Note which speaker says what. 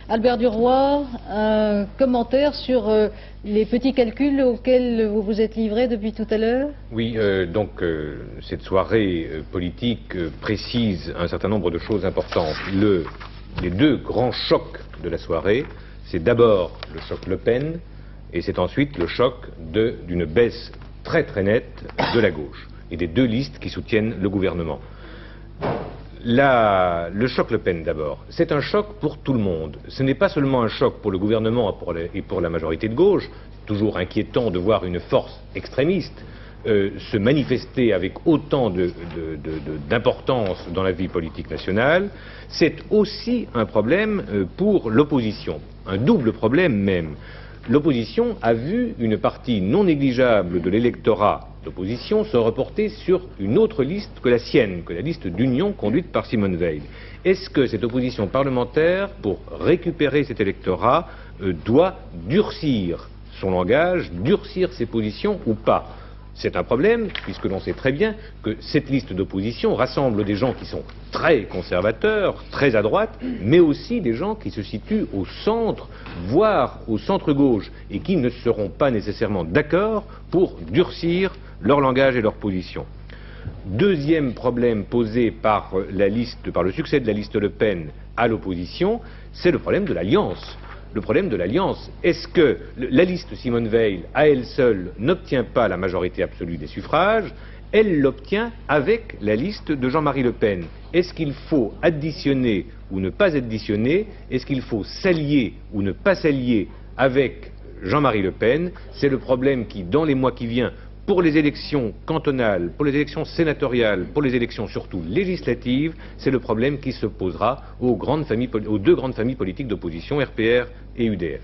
Speaker 1: Albert Duroy, un commentaire sur les petits calculs auxquels vous vous êtes livré depuis tout à l'heure?
Speaker 2: Oui, cette soirée politique précise un certain nombre de choses importantes. Les deux grands chocs de la soirée, c'est d'abord le choc Le Pen et c'est ensuite le choc d'une baisse très très nette de la gauche et des deux listes qui soutiennent le gouvernement. Le choc Le Pen d'abord, c'est un choc pour tout le monde. Ce n'est pas seulement un choc pour le gouvernement et pour la majorité de gauche, toujours inquiétant de voir une force extrémiste se manifester avec autant d'importance dans la vie politique nationale. C'est aussi un problème pour l'opposition, un double problème même. L'opposition a vu une partie non négligeable de l'électorat d'opposition se reporter sur une autre liste que la sienne, que la liste d'union conduite par Simone Veil. Est-ce que cette opposition parlementaire, pour récupérer cet électorat, doit durcir son langage, durcir ses positions ou pas? C'est un problème, puisque l'on sait très bien que cette liste d'opposition rassemble des gens qui sont très conservateurs, très à droite, mais aussi des gens qui se situent au centre, voire au centre-gauche, et qui ne seront pas nécessairement d'accord pour durcir leur langage et leur position. Deuxième problème posé par le succès de la liste Le Pen à l'opposition, c'est le problème de l'alliance. Le problème de l'alliance, est-ce que la liste Simone Veil, à elle seule, n'obtient pas la majorité absolue des suffrages? Elle l'obtient avec la liste de Jean-Marie Le Pen. Est-ce qu'il faut additionner ou ne pas additionner? Est-ce qu'il faut s'allier ou ne pas s'allier avec Jean-Marie Le Pen? C'est le problème qui, dans les mois qui viennent, pour les élections cantonales, pour les élections sénatoriales, pour les élections surtout législatives, c'est le problème qui se posera aux deux grandes familles politiques d'opposition, RPR et UDF.